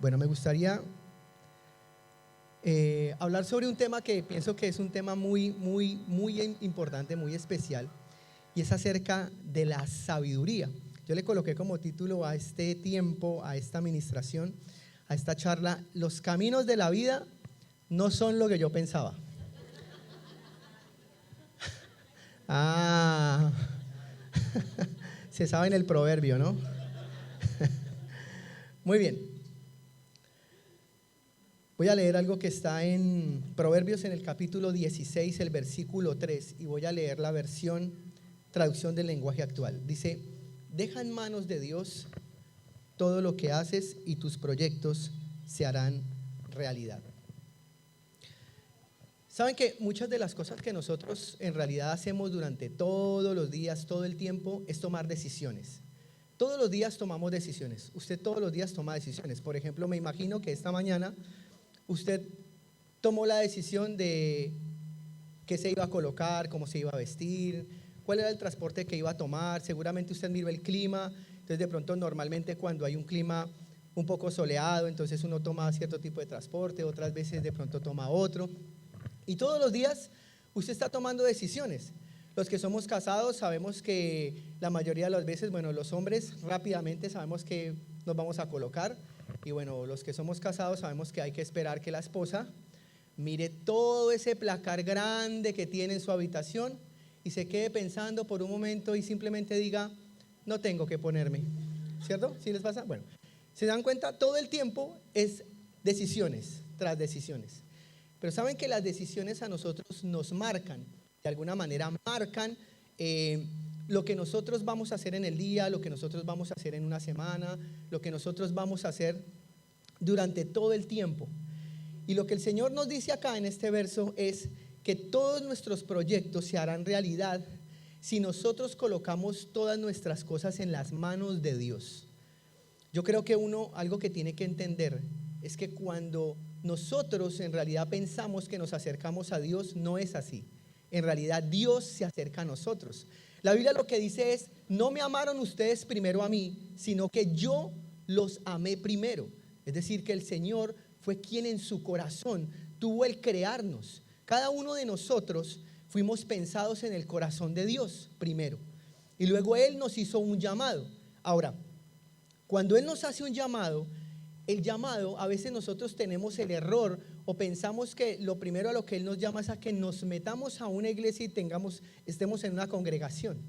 Bueno, me gustaría hablar sobre un tema que pienso que es un tema muy importante, muy especial, y es acerca de la sabiduría. Yo le coloqué como título a este tiempo, a esta administración, a esta charla: los caminos de la vida no son lo que yo pensaba. Ah, se sabe en el proverbio, ¿no? Muy bien. Voy a leer algo que está en Proverbios, en el capítulo 16, el versículo 3, y voy a leer la versión, traducción del lenguaje actual. Dice: deja en manos de Dios todo lo que haces y tus proyectos se harán realidad. Saben que muchas de las cosas que nosotros en realidad hacemos durante todos los días, todo el tiempo, es tomar decisiones. Todos los días tomamos decisiones. Usted todos los días toma decisiones. Por ejemplo, me imagino que esta mañana usted tomó la decisión de qué se iba a colocar, cómo se iba a vestir, cuál era el transporte que iba a tomar. Seguramente usted miró el clima. Entonces, de pronto, normalmente cuando hay un clima un poco soleado, entonces uno toma cierto tipo de transporte, otras veces de pronto toma otro. Y todos los días usted está tomando decisiones. Los que somos casados sabemos que la mayoría de las veces, bueno, los hombres rápidamente sabemos que nos vamos a colocar. Y bueno, los que somos casados sabemos que hay que esperar que la esposa mire todo ese placar grande que tiene en su habitación y se quede pensando por un momento y simplemente diga: no tengo que ponerme. ¿Cierto? ¿Sí les pasa? Bueno, se dan cuenta, todo el tiempo es decisiones tras decisiones. Pero saben que las decisiones a nosotros nos marcan, de alguna manera marcan lo que nosotros vamos a hacer en el día, lo que nosotros vamos a hacer en una semana, lo que nosotros vamos a hacer durante todo el tiempo. Y lo que el Señor nos dice acá en este verso es que todos nuestros proyectos se harán realidad si nosotros colocamos todas nuestras cosas en las manos de Dios. Yo creo que algo que tiene que entender es que cuando nosotros en realidad pensamos que nos acercamos a Dios, no es así. En realidad Dios se acerca a nosotros. La Biblia lo que dice es: no me amaron ustedes primero a mí, sino que yo los amé primero. Es decir, que el Señor fue quien en su corazón tuvo el crearnos. Cada uno de nosotros fuimos pensados en el corazón de Dios primero, y luego Él nos hizo un llamado. Ahora, cuando Él nos hace un llamado, el llamado, a veces nosotros tenemos el error o pensamos que lo primero a lo que Él nos llama es a que nos metamos a una iglesia y estemos en una congregación.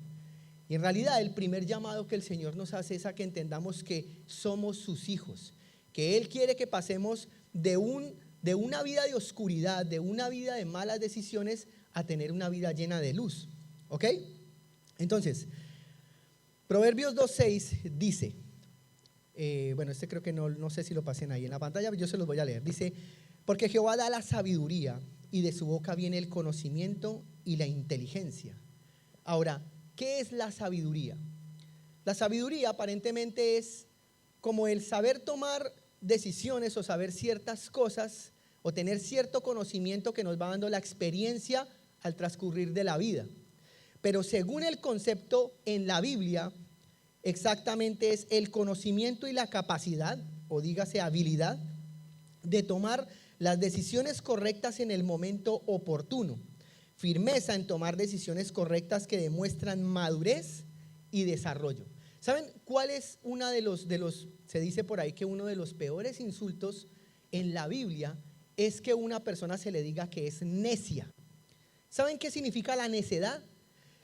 Y en realidad el primer llamado que el Señor nos hace es a que entendamos que somos sus hijos, que Él quiere que pasemos de una vida de oscuridad, de una vida de malas decisiones, a tener una vida llena de luz. ¿Ok? Entonces, Proverbios 2:6 dice, bueno, este creo que no sé si lo pasen ahí en la pantalla, pero yo se los voy a leer. Dice: porque Jehová da la sabiduría, y de su boca viene el conocimiento y la inteligencia. Ahora, ¿qué es la sabiduría? La sabiduría aparentemente es como el saber tomar decisiones o saber ciertas cosas o tener cierto conocimiento que nos va dando la experiencia al transcurrir de la vida. Pero según el concepto en la Biblia, exactamente es el conocimiento y la capacidad, o dígase habilidad, de tomar las decisiones correctas en el momento oportuno. Firmeza en tomar decisiones correctas que demuestran madurez y desarrollo. ¿Saben cuál es se dice por ahí que uno de los peores insultos en la Biblia es que una persona se le diga que es necia? ¿Saben qué significa la necedad?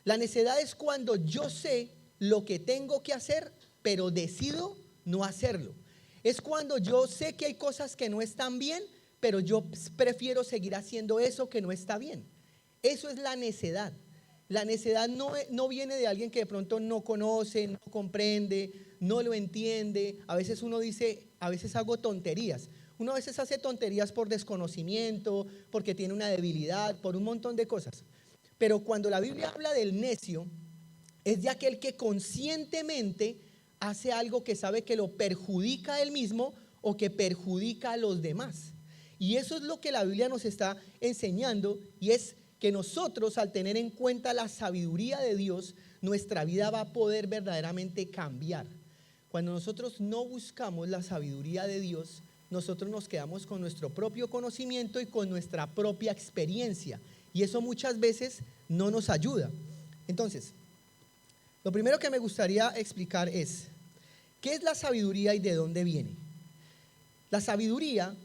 La necedad es cuando yo sé lo que tengo que hacer, pero decido no hacerlo. Es cuando yo sé que hay cosas que no están bien, pero yo prefiero seguir haciendo eso que no está bien. Eso es la necedad. La necedad no viene de alguien que de pronto no conoce, no comprende, no lo entiende. A veces uno dice: a veces hago tonterías. Uno a veces hace tonterías por desconocimiento, porque tiene una debilidad, por un montón de cosas. Pero cuando la Biblia habla del necio, es de aquel que conscientemente hace algo que sabe que lo perjudica a él mismo o que perjudica a los demás. Y eso es lo que la Biblia nos está enseñando, y es que nosotros, al tener en cuenta la sabiduría de Dios, nuestra vida va a poder verdaderamente cambiar. Cuando nosotros no buscamos la sabiduría de Dios, nosotros nos quedamos con nuestro propio conocimiento y con nuestra propia experiencia. Y eso muchas veces no nos ayuda. Entonces, lo primero que me gustaría explicar es, ¿qué es la sabiduría y de dónde viene? La sabiduría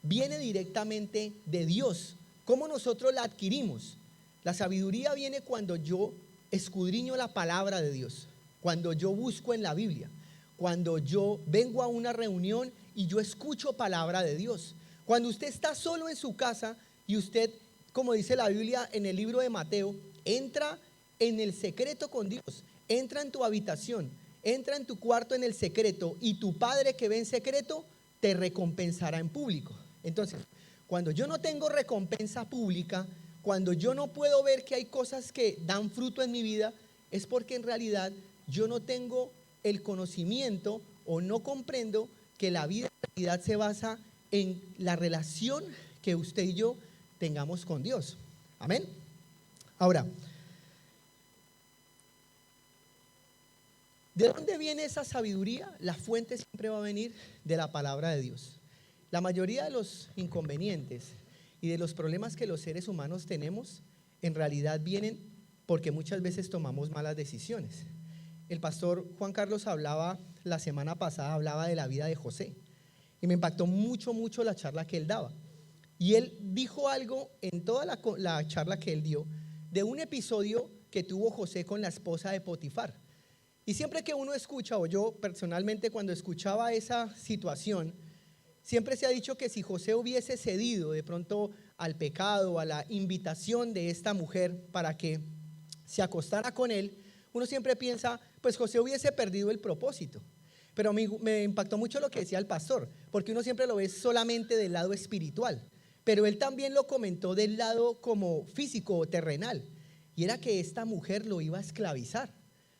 viene directamente de Dios. ¿Cómo nosotros la adquirimos? La sabiduría viene cuando yo escudriño la palabra de Dios, cuando yo busco en la Biblia, cuando yo vengo a una reunión y yo escucho palabra de Dios. Cuando usted está solo en su casa y usted, como dice la Biblia en el libro de Mateo, entra en el secreto con Dios, entra en tu habitación, entra en tu cuarto en el secreto y tu Padre que ve en secreto te recompensará en público. Entonces, cuando yo no tengo recompensa pública, cuando yo no puedo ver que hay cosas que dan fruto en mi vida, es porque en realidad yo no tengo el conocimiento o no comprendo que la vida en realidad se basa en la relación que usted y yo tengamos con Dios. Amén. Ahora, ¿de dónde viene esa sabiduría? La fuente siempre va a venir de la palabra de Dios. La mayoría de los inconvenientes y de los problemas que los seres humanos tenemos, en realidad vienen porque muchas veces tomamos malas decisiones. El pastor Juan Carlos hablaba, la semana pasada hablaba de la vida de José. Y me impactó mucho la charla que él daba. Y él dijo algo en toda la charla que él dio, de un episodio que tuvo José con la esposa de Potifar. Y siempre que uno escucha, o yo personalmente cuando escuchaba esa situación, siempre se ha dicho que si José hubiese cedido de pronto al pecado, a la invitación de esta mujer para que se acostara con él, uno siempre piensa, pues José hubiese perdido el propósito. Pero me impactó mucho lo que decía el pastor, porque uno siempre lo ve solamente del lado espiritual, pero él también lo comentó del lado como físico o terrenal, y era que esta mujer lo iba a esclavizar.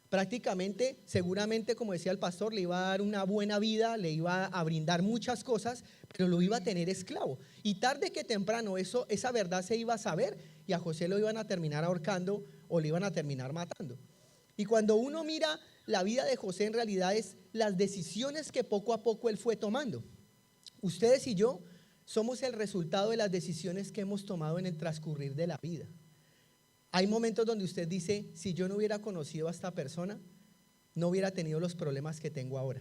Prácticamente, seguramente, como decía el pastor, le iba a dar una buena vida, le iba a brindar muchas cosas, pero lo iba a tener esclavo. Y tarde que temprano esa verdad se iba a saber y a José lo iban a terminar ahorcando o le iban a terminar matando. Y cuando uno mira la vida de José, en realidad es las decisiones que poco a poco él fue tomando. Ustedes y yo somos el resultado de las decisiones que hemos tomado en el transcurrir de la vida. Hay momentos donde usted dice, si yo no hubiera conocido a esta persona, no hubiera tenido los problemas que tengo ahora.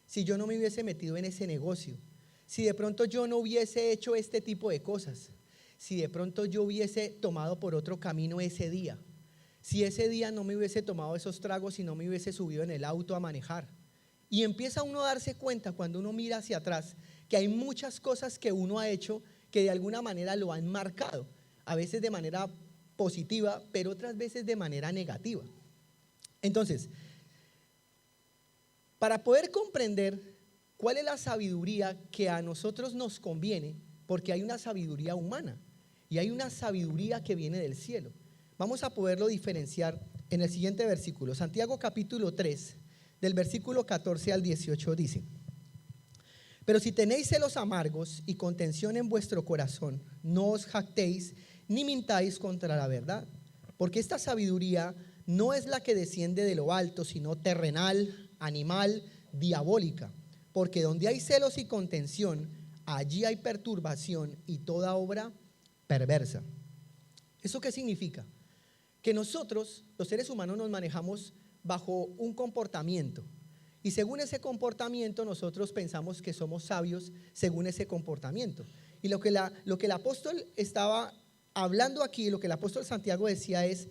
Si yo no me hubiese metido en ese negocio, si de pronto yo no hubiese hecho este tipo de cosas, si de pronto yo hubiese tomado por otro camino ese día, si ese día no me hubiese tomado esos tragos y no me hubiese subido en el auto a manejar. Y empieza uno a darse cuenta cuando uno mira hacia atrás que hay muchas cosas que uno ha hecho que de alguna manera lo han marcado, a veces de manera positiva, pero otras veces de manera negativa. Entonces, para poder comprender cuál es la sabiduría que a nosotros nos conviene, porque hay una sabiduría humana y hay una sabiduría que viene del cielo, vamos a poderlo diferenciar en el siguiente versículo. Santiago capítulo 3, del versículo 14 al 18 dice: pero si tenéis celos amargos y contención en vuestro corazón, no os jactéis ni mintáis contra la verdad, porque esta sabiduría no es la que desciende de lo alto, sino terrenal, animal, diabólica. Porque donde hay celos y contención, allí hay perturbación y toda obra perversa. ¿Eso qué significa? Que nosotros, los seres humanos, nos manejamos bajo un comportamiento. Y según ese comportamiento nosotros pensamos que somos sabios según ese comportamiento. Y lo que el apóstol estaba hablando aquí, lo que el apóstol Santiago decía es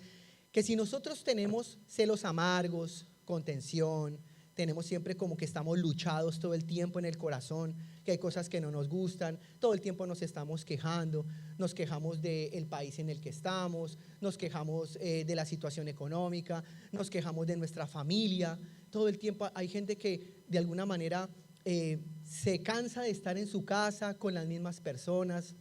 que si nosotros tenemos celos amargos, contención, tenemos siempre como que estamos luchados todo el tiempo en el corazón, que hay cosas que no nos gustan, todo el tiempo nos estamos quejando, nos quejamos del país en el que estamos, nos quejamos de la situación económica, nos quejamos de nuestra familia, todo el tiempo hay gente que de alguna manera se cansa de estar en su casa con las mismas personas.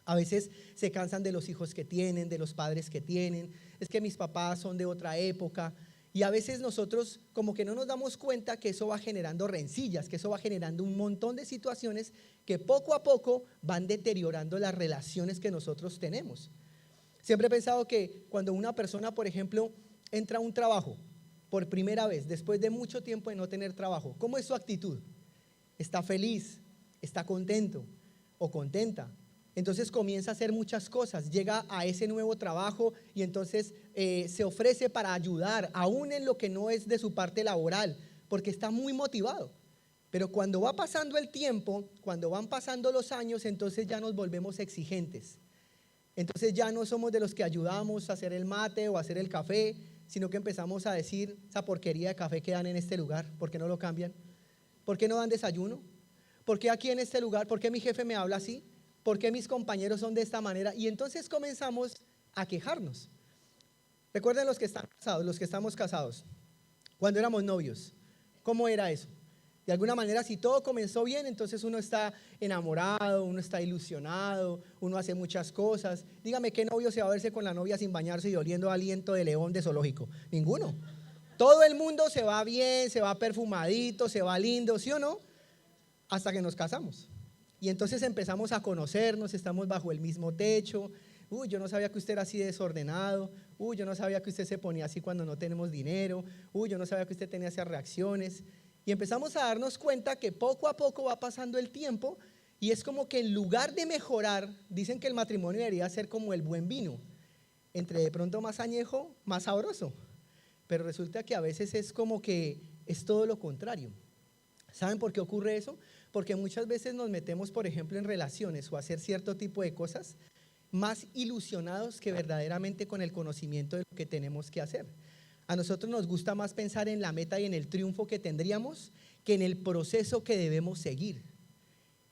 A veces se cansan de los hijos que tienen, de los padres que tienen. Es que mis papás son de otra época. Y a veces nosotros como que no nos damos cuenta que eso va generando rencillas, que eso va generando un montón de situaciones que poco a poco van deteriorando las relaciones que nosotros tenemos. Siempre he pensado que cuando una persona, por ejemplo, entra a un trabajo por primera vez, después de mucho tiempo de no tener trabajo, ¿cómo es su actitud? Está feliz, está contento o contenta. Entonces comienza a hacer muchas cosas, llega a ese nuevo trabajo y entonces se ofrece para ayudar, aún en lo que no es de su parte laboral, porque está muy motivado. Pero cuando va pasando el tiempo, cuando van pasando los años, entonces ya nos volvemos exigentes. Entonces ya no somos de los que ayudamos a hacer el mate o a hacer el café, sino que empezamos a decir, esa porquería de café que dan en este lugar, ¿por qué no lo cambian? ¿Por qué no dan desayuno? ¿Por qué aquí en este lugar? ¿Por qué mi jefe me habla así? ¿Por qué mis compañeros son de esta manera? Y entonces comenzamos a quejarnos. Recuerden los que están casados, los que estamos casados, cuando éramos novios, ¿cómo era eso? De alguna manera, si todo comenzó bien, entonces uno está enamorado, uno está ilusionado, uno hace muchas cosas. Dígame, ¿qué novio se va a verse con la novia sin bañarse y oliendo aliento de león de zoológico? Ninguno. Todo el mundo se va bien, se va perfumadito, se va lindo, ¿sí o no? Hasta que nos casamos. Y entonces empezamos a conocernos, estamos bajo el mismo techo. Uy, yo no sabía que usted era así desordenado. Uy, yo no sabía que usted se ponía así cuando no tenemos dinero. Uy, yo no sabía que usted tenía esas reacciones. Y empezamos a darnos cuenta que poco a poco va pasando el tiempo y es como que en lugar de mejorar, dicen que el matrimonio debería ser como el buen vino, entre de pronto más añejo, más sabroso. Pero resulta que a veces es como que es todo lo contrario. ¿Saben por qué ocurre eso? Porque muchas veces nos metemos, por ejemplo, en relaciones o a hacer cierto tipo de cosas más ilusionados que verdaderamente con el conocimiento de lo que tenemos que hacer. A nosotros nos gusta más pensar en la meta y en el triunfo que tendríamos que en el proceso que debemos seguir.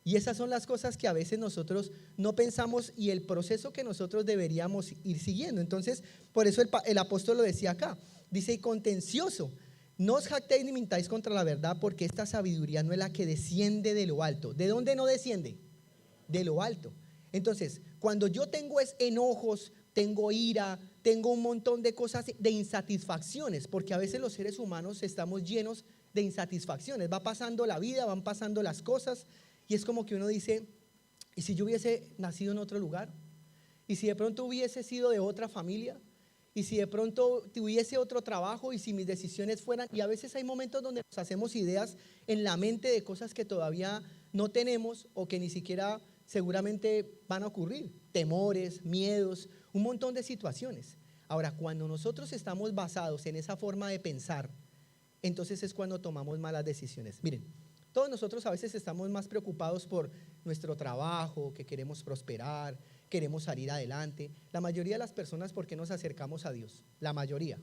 Y esas son las cosas que a veces nosotros no pensamos y el proceso que nosotros deberíamos ir siguiendo. Entonces, por eso el apóstol lo decía acá. Dice, y contencioso, no os jactéis ni mintáis contra la verdad, porque esta sabiduría no es la que desciende de lo alto. ¿De dónde no desciende? De lo alto. Entonces, cuando yo tengo enojos, tengo ira, tengo un montón de cosas, de insatisfacciones, porque a veces los seres humanos estamos llenos de insatisfacciones. Va pasando la vida, van pasando las cosas y es como que uno dice, ¿y si yo hubiese nacido en otro lugar? ¿Y si de pronto hubiese sido de otra familia? ¿Y si de pronto tuviese otro trabajo? ¿Y si mis decisiones fueran? Y a veces hay momentos donde nos hacemos ideas en la mente de cosas que todavía no tenemos o que ni siquiera seguramente van a ocurrir. Temores, miedos, un montón de situaciones. Ahora, cuando nosotros estamos basados en esa forma de pensar, entonces es cuando tomamos malas decisiones. Miren, todos nosotros a veces estamos más preocupados por nuestro trabajo, que queremos prosperar, queremos salir adelante. La mayoría de las personas, ¿por qué nos acercamos a Dios? La mayoría.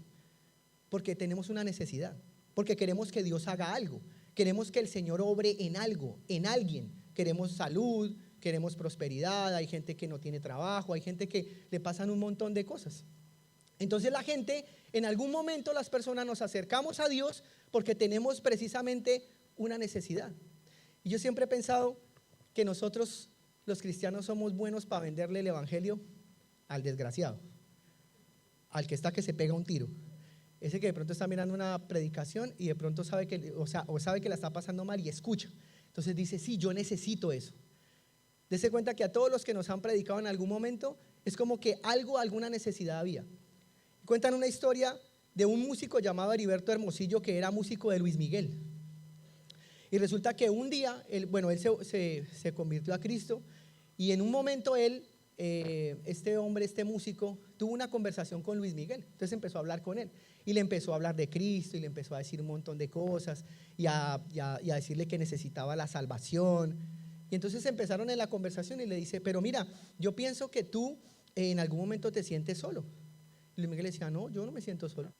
Porque tenemos una necesidad, porque queremos que Dios haga algo, queremos que el Señor obre en algo, en alguien. Queremos salud, queremos prosperidad, hay gente que no tiene trabajo, hay gente que le pasan un montón de cosas. Entonces la gente, en algún momento las personas nos acercamos a Dios porque tenemos precisamente una necesidad. Y yo siempre he pensado que nosotros los cristianos somos buenos para venderle el evangelio al desgraciado, al que está que se pega un tiro, ese que de pronto está mirando una predicación y de pronto sabe que, o sabe que la está pasando mal y escucha. Entonces dice, sí, yo necesito eso. Dese cuenta que a todos los que nos han predicado en algún momento es como que alguna necesidad había. Cuentan una historia de un músico llamado Heriberto Hermosillo, que era músico de Luis Miguel. Y resulta que un día, él se convirtió a Cristo y en un momento este hombre, este músico, tuvo una conversación con Luis Miguel. Entonces empezó a hablar con él y le empezó a hablar de Cristo y le empezó a decir un montón de cosas y a decirle que necesitaba la salvación. Y entonces empezaron en la conversación y le dice, pero mira, yo pienso que tú en algún momento te sientes solo. Y Luis Miguel le decía, no, yo no me siento solo.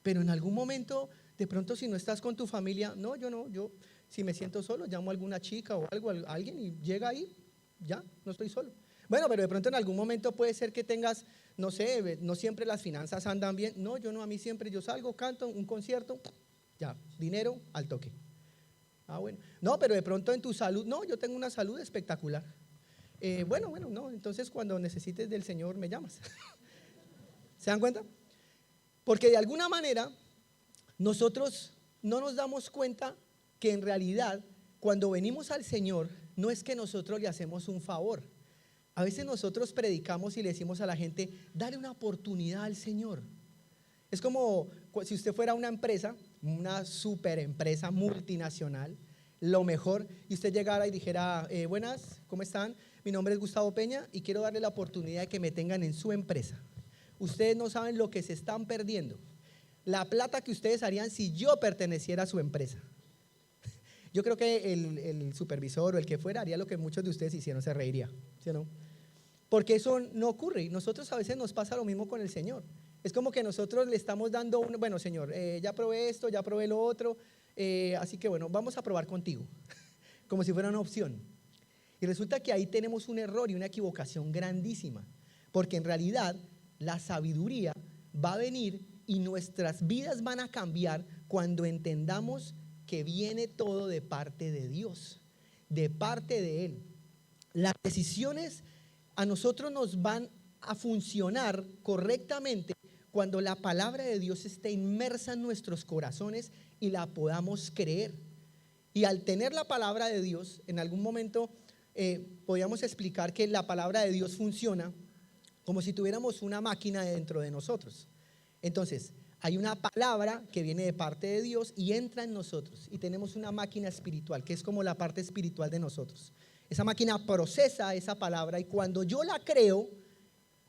Pero en algún momento, de pronto si no estás con tu familia, no, yo si me siento solo, llamo a alguna chica o algo, a alguien y llega ahí, ya, no estoy solo. Bueno, pero de pronto en algún momento puede ser que tengas, no sé, no siempre las finanzas andan bien. No, yo no, a mí siempre yo salgo, canto, un concierto, ya, dinero al toque. Ah, bueno. No, pero de pronto en tu salud, no, yo tengo una salud espectacular. Bueno, no, entonces cuando necesites del Señor me llamas. ¿Se dan cuenta? Porque de alguna manera nosotros no nos damos cuenta que en realidad cuando venimos al Señor no es que nosotros le hacemos un favor. A veces nosotros predicamos y le decimos a la gente, dale una oportunidad al Señor. Es como si usted fuera una empresa, una super empresa multinacional, lo mejor, y usted llegara y dijera, buenas, ¿cómo están? Mi nombre es Gustavo Peña y quiero darle la oportunidad de que me tengan en su empresa. Ustedes no saben lo que se están perdiendo. La plata que ustedes harían si yo perteneciera a su empresa. Yo creo que el supervisor o el que fuera haría lo que muchos de ustedes hicieron, se reiría, ¿sí o no? Porque eso no ocurre. Y nosotros a veces nos pasa lo mismo con el Señor. Es como que nosotros le estamos dando, bueno, Señor, ya probé esto, ya probé lo otro, así que bueno, vamos a probar contigo, como si fuera una opción. Y resulta que ahí tenemos un error y una equivocación grandísima, porque en realidad la sabiduría va a venir y nuestras vidas van a cambiar cuando entendamos que viene todo de parte de Dios, de parte de Él. Las decisiones a nosotros nos van a funcionar correctamente cuando la palabra de Dios esté inmersa en nuestros corazones y la podamos creer. Y al tener la palabra de Dios, en algún momento podríamos explicar que la palabra de Dios funciona como si tuviéramos una máquina dentro de nosotros. Entonces, hay una palabra que viene de parte de Dios y entra en nosotros. Y tenemos una máquina espiritual, que es como la parte espiritual de nosotros. Esa máquina procesa esa palabra y cuando yo la creo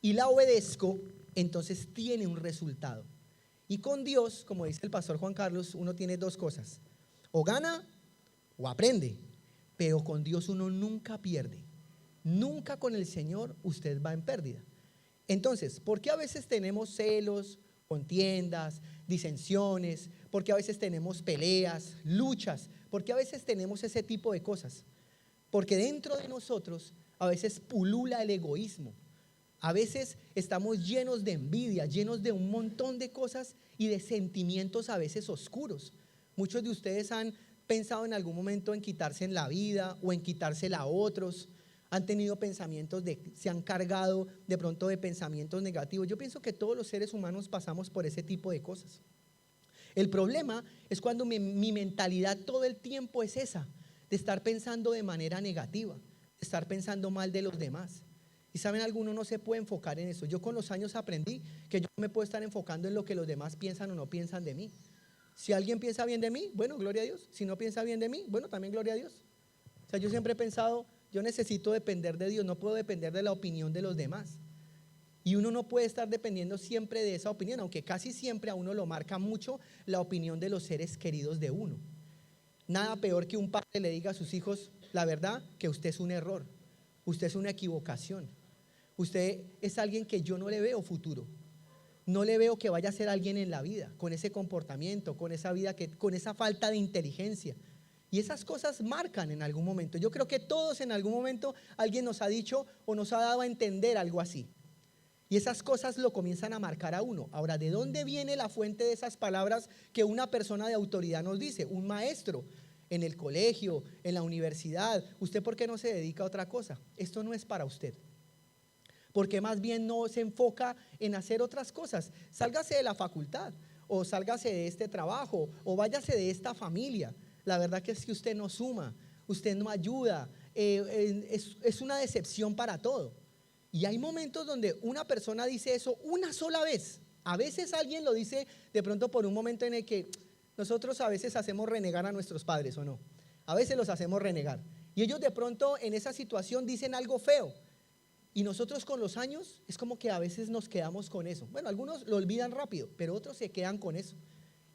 y la obedezco, entonces tiene un resultado. Y con Dios, como dice el pastor Juan Carlos, uno tiene dos cosas: o gana o aprende, pero con Dios uno nunca pierde. Nunca con el Señor usted va en pérdida. Entonces, ¿por qué a veces tenemos celos, contiendas, disensiones? ¿Por qué a veces tenemos peleas, luchas? ¿Por qué a veces tenemos ese tipo de cosas? Porque dentro de nosotros a veces pulula el egoísmo. A veces estamos llenos de envidia, llenos de un montón de cosas y de sentimientos a veces oscuros. Muchos de ustedes han pensado en algún momento en quitarse en la vida o en quitársela a otros. Han tenido pensamientos se han cargado de pronto de pensamientos negativos. Yo pienso que todos los seres humanos pasamos por ese tipo de cosas. El problema es cuando mi mentalidad todo el tiempo es esa, de estar pensando de manera negativa, de estar pensando mal de los demás. Y saben, alguno no se puede enfocar en eso. Yo con los años aprendí que yo no me puedo estar enfocando en lo que los demás piensan o no piensan de mí. Si alguien piensa bien de mí, bueno, gloria a Dios. Si no piensa bien de mí, bueno, también gloria a Dios. O sea, yo siempre he pensado, yo necesito depender de Dios, no puedo depender de la opinión de los demás. Y uno no puede estar dependiendo siempre de esa opinión, aunque casi siempre a uno lo marca mucho la opinión de los seres queridos de uno. Nada peor que un padre le diga a sus hijos la verdad, que usted es un error, usted es una equivocación, usted es alguien que yo no le veo futuro, no le veo que vaya a ser alguien en la vida, con ese comportamiento, con esa vida, con esa falta de inteligencia. Y esas cosas marcan en algún momento. Yo creo que todos en algún momento alguien nos ha dicho o nos ha dado a entender algo así. Y esas cosas lo comienzan a marcar a uno. Ahora, ¿de dónde viene la fuente de esas palabras que una persona de autoridad nos dice? Un maestro en el colegio, en la universidad. ¿Usted por qué no se dedica a otra cosa? Esto no es para usted. Porque más bien no se enfoca en hacer otras cosas. Sálgase de la facultad, o sálgase de este trabajo, o váyase de esta familia. La verdad que es que usted no suma, usted no ayuda, es una decepción para todo. Y hay momentos donde una persona dice eso una sola vez. A veces alguien lo dice de pronto por un momento en el que nosotros a veces hacemos renegar a nuestros padres, ¿o no? A veces los hacemos renegar. Y ellos de pronto en esa situación dicen algo feo. Y nosotros con los años es como que a veces nos quedamos con eso. Bueno, algunos lo olvidan rápido, pero otros se quedan con eso.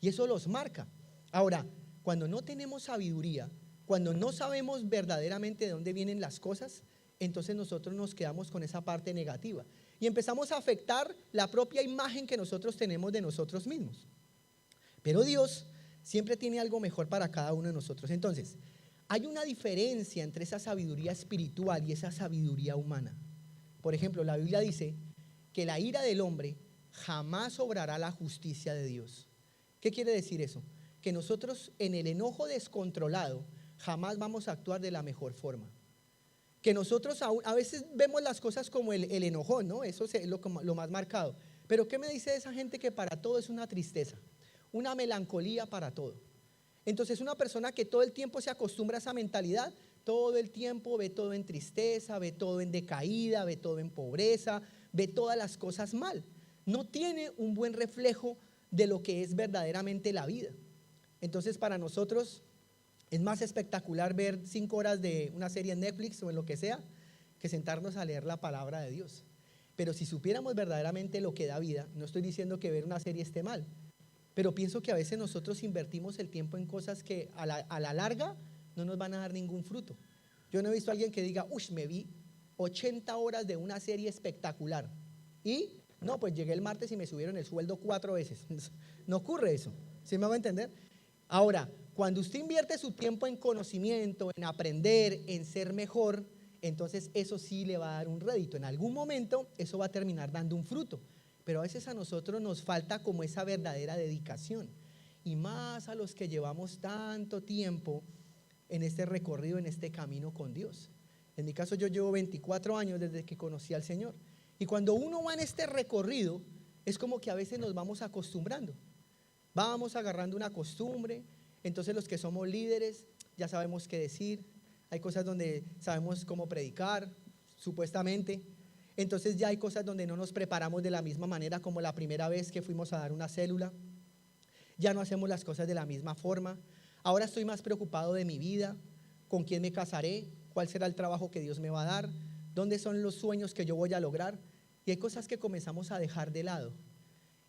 Y eso los marca. Ahora, cuando no tenemos sabiduría, cuando no sabemos verdaderamente de dónde vienen las cosas, entonces nosotros nos quedamos con esa parte negativa y empezamos a afectar la propia imagen que nosotros tenemos de nosotros mismos. Pero Dios siempre tiene algo mejor para cada uno de nosotros. Entonces, hay una diferencia entre esa sabiduría espiritual y esa sabiduría humana. Por ejemplo, la Biblia dice que la ira del hombre jamás obrará la justicia de Dios. ¿Qué quiere decir eso? Que nosotros en el enojo descontrolado jamás vamos a actuar de la mejor forma. Que nosotros a veces vemos las cosas como el enojón, ¿no? Eso es lo más marcado. Pero ¿qué me dice esa gente que para todo es una tristeza, una melancolía para todo? Entonces una persona que todo el tiempo se acostumbra a esa mentalidad, todo el tiempo ve todo en tristeza, ve todo en decaída, ve todo en pobreza, ve todas las cosas mal. No tiene un buen reflejo de lo que es verdaderamente la vida. Entonces para nosotros Es más espectacular ver 5 horas de una serie en Netflix o en lo que sea, que sentarnos a leer la palabra de Dios. Pero si supiéramos verdaderamente lo que da vida, no estoy diciendo que ver una serie esté mal, pero pienso que a veces nosotros invertimos el tiempo en cosas que a la larga no nos van a dar ningún fruto. Yo no he visto a alguien que diga, uy, me vi 80 horas de una serie espectacular. Y no, pues llegué el martes y me subieron el sueldo 4 veces. No ocurre eso. ¿Sí me va a entender? Ahora, cuando usted invierte su tiempo en conocimiento, en aprender, en ser mejor, entonces eso sí le va a dar un rédito. En algún momento eso va a terminar dando un fruto. Pero a veces a nosotros nos falta como esa verdadera dedicación. Y más a los que llevamos tanto tiempo en este recorrido, en este camino con Dios. En mi caso yo llevo 24 años desde que conocí al Señor. Y cuando uno va en este recorrido, es como que a veces nos vamos acostumbrando. Vamos agarrando una costumbre. Entonces los que somos líderes ya sabemos qué decir. Hay cosas donde sabemos cómo predicar, supuestamente. Entonces ya hay cosas donde no nos preparamos de la misma manera como la primera vez que fuimos a dar una célula. Ya no hacemos las cosas de la misma forma. Ahora estoy más preocupado de mi vida, con quién me casaré, cuál será el trabajo que Dios me va a dar, dónde son los sueños que yo voy a lograr. Y hay cosas que comenzamos a dejar de lado.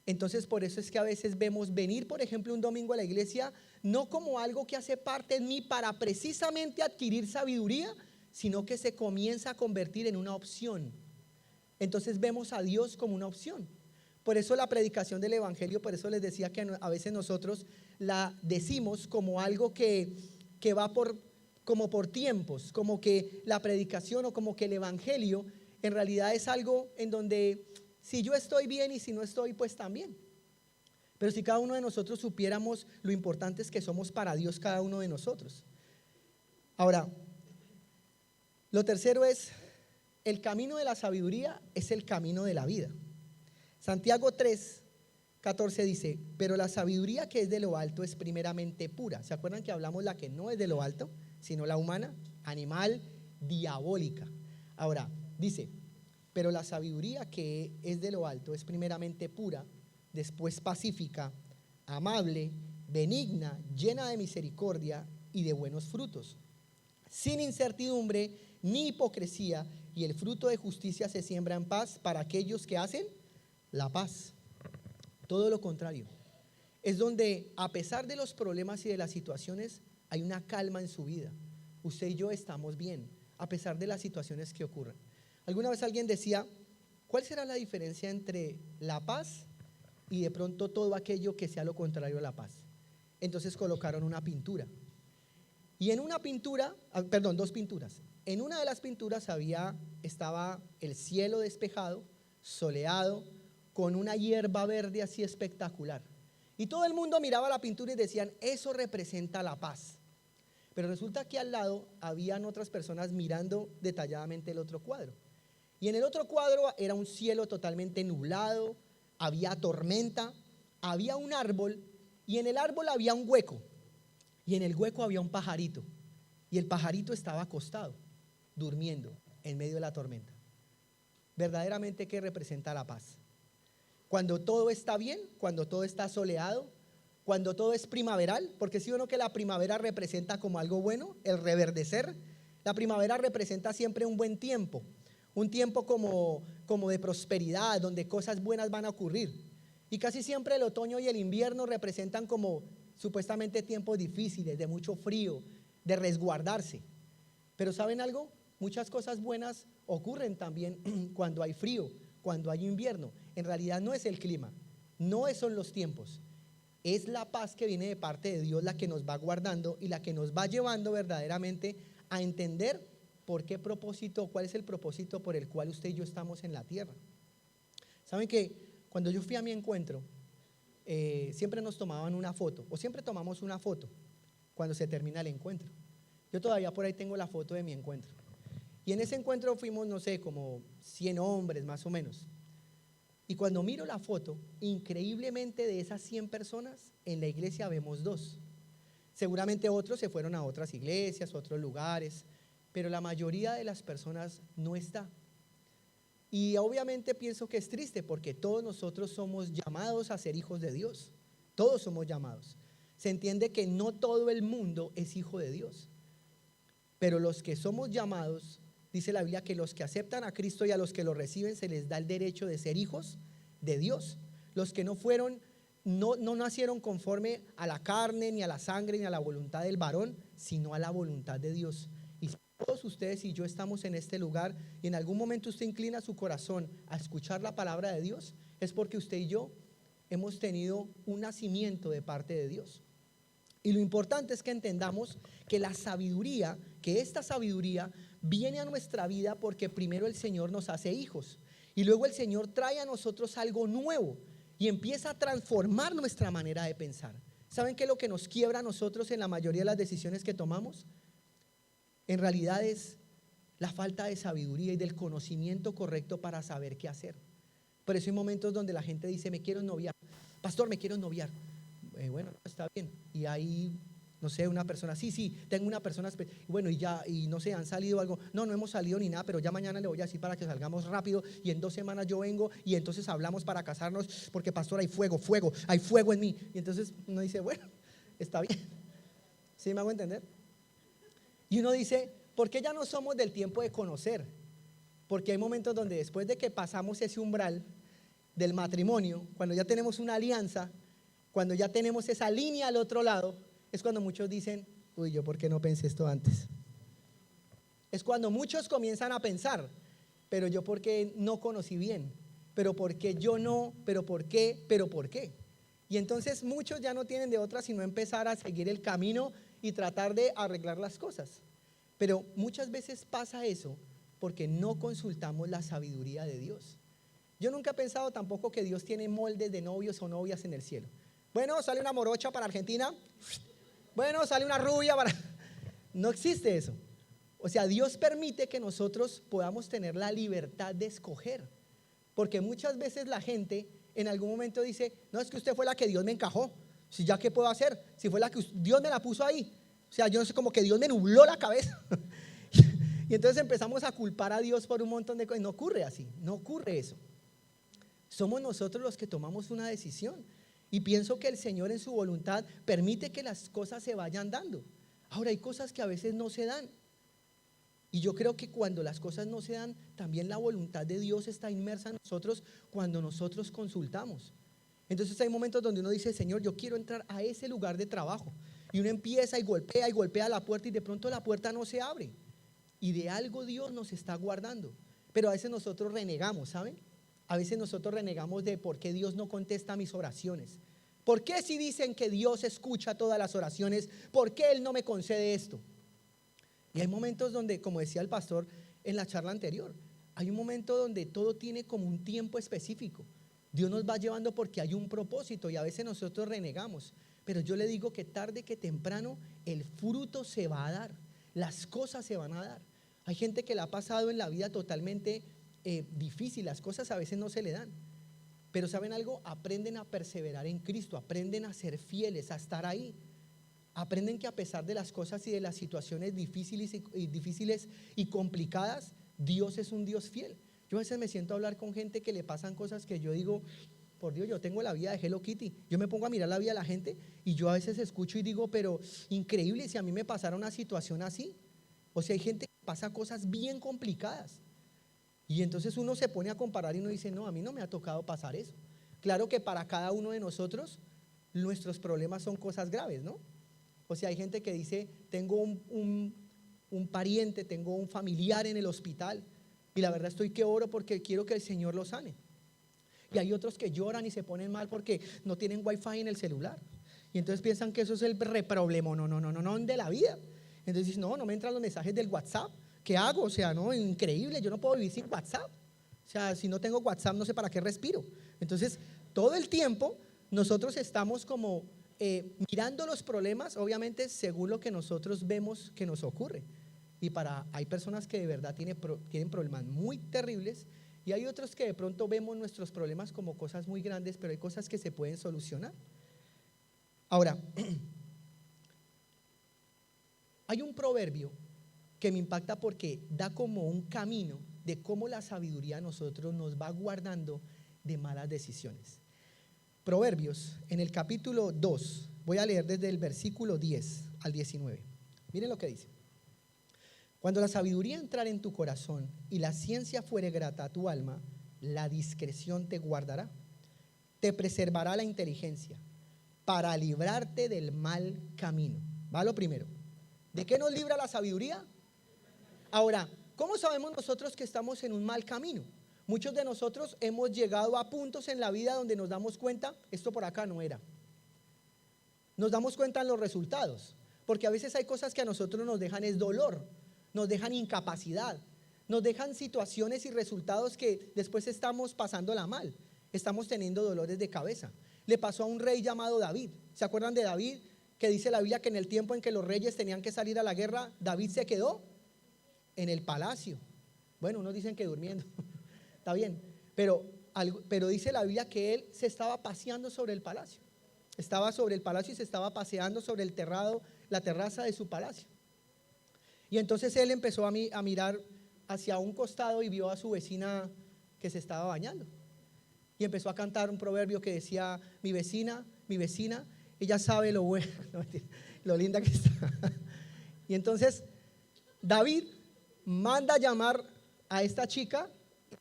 Entonces por eso es que a veces vemos venir, por ejemplo, un domingo a la iglesia, no como algo que hace parte en mí para precisamente adquirir sabiduría, sino que se comienza a convertir en una opción. Entonces vemos a Dios como una opción. Por eso la predicación del evangelio, por eso les decía que a veces nosotros la decimos como algo que va como por tiempos, como que la predicación o como que el evangelio en realidad es algo en donde si yo estoy bien y si no estoy, pues también. Pero si cada uno de nosotros supiéramos lo importante es que somos para Dios cada uno de nosotros. Ahora, lo tercero es, el camino de la sabiduría es el camino de la vida. Santiago 3:14 dice, pero la sabiduría que es de lo alto es primeramente pura. ¿Se acuerdan que hablamos la que no es de lo alto, sino la humana, animal, diabólica? Ahora, dice, pero la sabiduría que es de lo alto es primeramente pura, después pacífica, amable, benigna, llena de misericordia y de buenos frutos, sin incertidumbre ni hipocresía, y el fruto de justicia se siembra en paz para aquellos que hacen la paz. Todo lo contrario. Es donde a pesar de los problemas y de las situaciones hay una calma en su vida. Usted y yo estamos bien a pesar de las situaciones que ocurren. Alguna vez alguien decía, ¿cuál será la diferencia entre la paz y de pronto todo aquello que sea lo contrario a la paz? Entonces colocaron una pintura. Y en una pintura, perdón, 2 pinturas. En una de las pinturas estaba el cielo despejado, soleado, con una hierba verde así espectacular. Y todo el mundo miraba la pintura y decían, eso representa la paz. Pero resulta que al lado habían otras personas mirando detalladamente el otro cuadro. Y en el otro cuadro era un cielo totalmente nublado, había tormenta, había un árbol y en el árbol había un hueco. Y en el hueco había un pajarito. Y el pajarito estaba acostado, durmiendo en medio de la tormenta. Verdaderamente, ¿qué representa la paz? Cuando todo está bien, cuando todo está soleado, cuando todo es primaveral, porque sí o no que la primavera representa como algo bueno, el reverdecer. La primavera representa siempre un buen tiempo, un tiempo como de prosperidad, donde cosas buenas van a ocurrir. Y casi siempre el otoño y el invierno representan como supuestamente tiempos difíciles, de mucho frío, de resguardarse. Pero ¿saben algo? Muchas cosas buenas ocurren también cuando hay frío, cuando hay invierno. En realidad no es el clima, no son los tiempos. Es la paz que viene de parte de Dios la que nos va guardando y la que nos va llevando verdaderamente a entender por qué propósito, cuál es el propósito por el cual usted y yo estamos en la tierra. ¿Saben que cuando yo fui a mi encuentro, siempre nos tomaban una foto, o siempre tomamos una foto cuando se termina el encuentro? Yo todavía por ahí tengo la foto de mi encuentro. Y en ese encuentro fuimos, no sé, como 100 hombres más o menos. Y cuando miro la foto, increíblemente de esas 100 personas, en la iglesia vemos 2. Seguramente otros se fueron a otras iglesias, otros lugares, pero la mayoría de las personas no está. Y obviamente pienso que es triste porque todos nosotros somos llamados a ser hijos de Dios. Todos somos llamados. se entiende que no todo el mundo es hijo de Dios. Pero los que somos llamados, dice la Biblia, que los que aceptan a Cristo y a los que lo reciben se les da el derecho de ser hijos de Dios. Los que no nacieron conforme a la carne, ni a la sangre, ni a la voluntad del varón, sino a la voluntad de Dios. Y si todos ustedes y yo estamos en este lugar y en algún momento usted inclina su corazón a escuchar la palabra de Dios, es porque usted y yo hemos tenido un nacimiento de parte de Dios. Y lo importante es que entendamos que esta sabiduría viene a nuestra vida porque primero el Señor nos hace hijos y luego el Señor trae a nosotros algo nuevo y empieza a transformar nuestra manera de pensar. ¿Saben qué es lo que nos quiebra a nosotros en la mayoría de las decisiones que tomamos? En realidad es la falta de sabiduría y del conocimiento correcto para saber qué hacer. Por eso hay momentos donde la gente dice: me quiero noviar, pastor, me quiero noviar. Bueno, está bien. Y ahí, no sé, una persona, sí, tengo una persona, bueno, y no sé, han salido algo. No hemos salido ni nada, pero ya mañana le voy a decir para que salgamos rápido y en 2 semanas yo vengo y entonces hablamos para casarnos, porque pastor, hay fuego en mí. Y entonces uno dice: bueno, está bien. ¿Sí me hago entender? Y uno dice: ¿por qué ya no somos del tiempo de conocer? Porque hay momentos donde después de que pasamos ese umbral del matrimonio, cuando ya tenemos una alianza, cuando ya tenemos esa línea al otro lado, es cuando muchos dicen: uy, ¿yo por qué no pensé esto antes? Es cuando muchos comienzan a pensar: pero yo por qué no conocí bien, pero por qué yo no, pero por qué. Y entonces muchos ya no tienen de otra sino empezar a seguir el camino y tratar de arreglar las cosas. Pero muchas veces pasa eso porque no consultamos la sabiduría de Dios. Yo nunca he pensado tampoco que Dios tiene moldes de novios o novias en el cielo. Bueno, sale una morocha para Argentina. Bueno, sale una rubia para... No existe eso. O sea, Dios permite que nosotros podamos tener la libertad de escoger. Porque muchas veces la gente en algún momento dice: no, es que usted fue la que Dios me encajó. Si ya, ¿qué puedo hacer? Si fue la que Dios me la puso ahí. O sea, yo no sé, como que Dios me nubló la cabeza. Y entonces empezamos a culpar a Dios por un montón de cosas. No ocurre así, no ocurre eso. Somos nosotros los que tomamos una decisión. Y pienso que el Señor en su voluntad permite que las cosas se vayan dando. Ahora, hay cosas que a veces no se dan. Y yo creo que cuando las cosas no se dan, también la voluntad de Dios está inmersa en nosotros cuando nosotros consultamos. Entonces hay momentos donde uno dice: Señor, yo quiero entrar a ese lugar de trabajo. Y uno empieza y golpea la puerta y de pronto la puerta no se abre. Y de algo Dios nos está guardando. Pero a veces nosotros renegamos, ¿saben? A veces nosotros renegamos de por qué Dios no contesta mis oraciones. ¿Por qué si dicen que Dios escucha todas las oraciones, por qué Él no me concede esto? Y hay momentos donde, como decía el pastor en la charla anterior, hay un momento donde todo tiene como un tiempo específico. Dios nos va llevando porque hay un propósito y a veces nosotros renegamos. Pero yo le digo que tarde que temprano el fruto se va a dar, las cosas se van a dar. Hay gente que la ha pasado en la vida totalmente difícil, las cosas a veces no se le dan. Pero ¿saben algo? Aprenden a perseverar en Cristo, aprenden a ser fieles, a estar ahí. Aprenden que a pesar de las cosas y de las situaciones difíciles y complicadas, Dios es un Dios fiel. Yo a veces me siento a hablar con gente que le pasan cosas que yo digo: por Dios, yo tengo la vida de Hello Kitty. Yo me pongo a mirar la vida de la gente y yo a veces escucho y digo: pero increíble, si a mí me pasara una situación así. O sea, hay gente que pasa cosas bien complicadas. Y entonces uno se pone a comparar y uno dice: no, a mí no me ha tocado pasar eso. Claro que para cada uno de nosotros nuestros problemas son cosas graves, ¿no? O sea, hay gente que dice: tengo un pariente, tengo un familiar en el hospital y la verdad estoy que oro porque quiero que el Señor lo sane. Y hay otros que lloran y se ponen mal porque no tienen wifi en el celular. Y entonces piensan que eso es el reproblema, no de la vida. Entonces dicen: no me entran los mensajes del WhatsApp. ¿Qué hago? O sea, no, increíble, yo no puedo vivir sin WhatsApp. O sea, si no tengo WhatsApp no sé para qué respiro. Entonces, todo el tiempo nosotros estamos como mirando los problemas, obviamente según lo que nosotros vemos que nos ocurre. Y hay personas que de verdad tienen problemas muy terribles y hay otros que de pronto vemos nuestros problemas como cosas muy grandes, pero hay cosas que se pueden solucionar. Ahora, hay un proverbio que me impacta porque da como un camino de cómo la sabiduría a nosotros nos va guardando de malas decisiones. Proverbios, en el capítulo 2, Voy a leer desde el versículo 10 al 19. Miren lo que dice. Cuando la sabiduría entrare en tu corazón y la ciencia fuere grata a tu alma, la discreción te guardará, te preservará la inteligencia para librarte del mal camino. Va lo primero. ¿De qué nos libra la sabiduría? Ahora, ¿cómo sabemos nosotros que estamos en un mal camino? Muchos de nosotros hemos llegado a puntos en la vida donde nos damos cuenta, esto por acá no era. Nos damos cuenta en los resultados, porque a veces hay cosas que a nosotros nos dejan es dolor, nos dejan incapacidad, nos dejan situaciones y resultados que después estamos pasándola mal, estamos teniendo dolores de cabeza. Le pasó a un rey llamado David. ¿Se acuerdan de David? Que dice la Biblia que en el tiempo en que los reyes tenían que salir a la guerra, David se quedó en el palacio. Bueno, unos dicen que durmiendo, está bien, pero dice la Biblia que él se estaba paseando sobre el palacio. Estaba sobre el palacio y se estaba paseando sobre el terrado, la terraza de su palacio. Y entonces él empezó a mirar hacia un costado y vio a su vecina que se estaba bañando. Y empezó a cantar un proverbio que decía: mi vecina, ella sabe lo bueno, lo linda que está. Y entonces David manda a llamar a esta chica,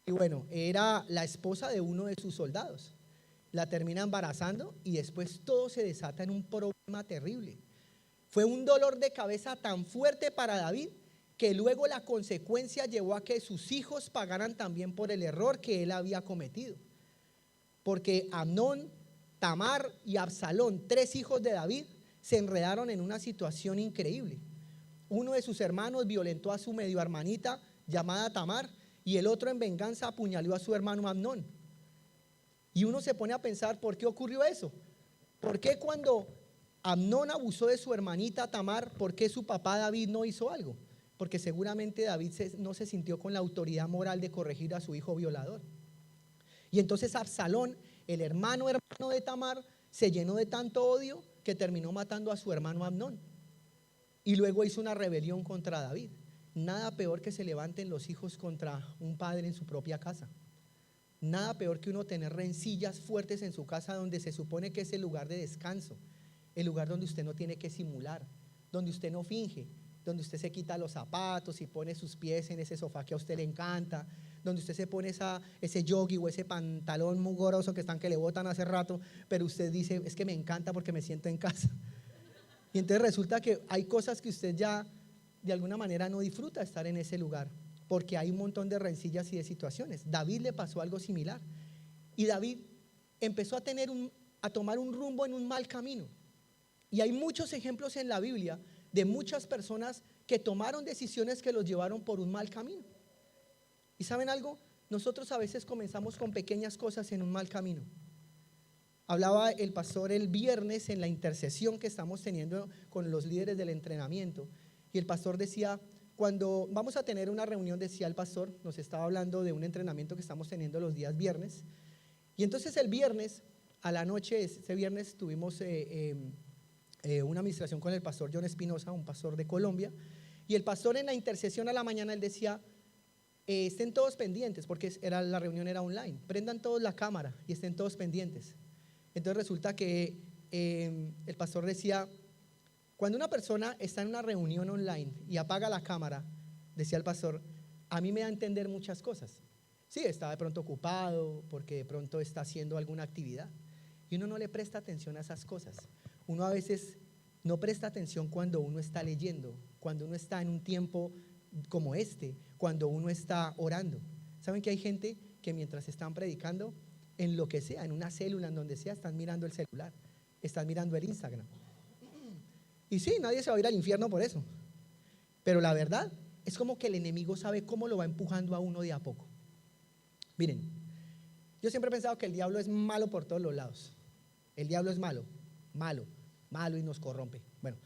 y bueno, era la esposa de uno de sus soldados. La termina embarazando y después todo se desata en un problema terrible. Fue un dolor de cabeza tan fuerte para David que luego la consecuencia llevó a que sus hijos pagaran también por el error que él había cometido. Porque Amnón, Tamar y Absalón, 3 hijos de David, se enredaron en una situación increíble. Uno de sus hermanos violentó a su medio hermanita llamada Tamar, y el otro en venganza apuñaló a su hermano Amnón. Y uno se pone a pensar, ¿por qué ocurrió eso? ¿Por qué cuando Amnón abusó de su hermanita Tamar, por qué su papá David no hizo algo? Porque seguramente David no se sintió con la autoridad moral de corregir a su hijo violador. Y entonces Absalón, el hermano de Tamar, se llenó de tanto odio que terminó matando a su hermano Amnón. Y luego hizo una rebelión contra David. Nada peor que se levanten los hijos contra un padre en su propia casa. Nada peor que uno tener rencillas fuertes en su casa, donde se supone que es el lugar de descanso, el lugar donde usted no tiene que simular, donde usted no finge, donde usted se quita los zapatos y pone sus pies en ese sofá que a usted le encanta, donde usted se pone ese jogging o ese pantalón mugroso que le botan hace rato, pero usted dice: es que me encanta porque me siento en casa. Y entonces resulta que hay cosas que usted ya de alguna manera no disfruta estar en ese lugar, porque hay un montón de rencillas y de situaciones. David le pasó algo similar, y David empezó a tomar un rumbo en un mal camino. Y hay muchos ejemplos en la Biblia de muchas personas que tomaron decisiones que los llevaron por un mal camino. ¿Y saben algo? Nosotros a veces comenzamos con pequeñas cosas en un mal camino. Hablaba el pastor el viernes en la intercesión que estamos teniendo con los líderes del entrenamiento, y el pastor decía: cuando vamos a tener una reunión, decía el pastor, nos estaba hablando de un entrenamiento que estamos teniendo los días viernes. Y entonces el viernes a la noche, ese viernes tuvimos una administración con el pastor John Espinosa, un pastor de Colombia. Y el pastor en la intercesión a la mañana, él decía: estén todos pendientes, porque la reunión era online, prendan todos la cámara y estén todos pendientes. Entonces resulta que el pastor decía: cuando una persona está en una reunión online y apaga la cámara, decía el pastor, a mí me da a entender muchas cosas. Sí, está de pronto ocupado, porque de pronto está haciendo alguna actividad, y uno no le presta atención a esas cosas. Uno a veces no presta atención cuando uno está leyendo, cuando uno está en un tiempo como este, cuando uno está orando. ¿Saben que hay gente que mientras están predicando, en lo que sea, en una célula, en donde sea, están mirando el celular, están mirando el Instagram? Y sí, nadie se va a ir al infierno por eso, pero la verdad es como que el enemigo sabe cómo lo va empujando a uno de a poco. Miren, yo siempre he pensado que el diablo es malo por todos los lados. El diablo es malo y nos corrompe. Bueno,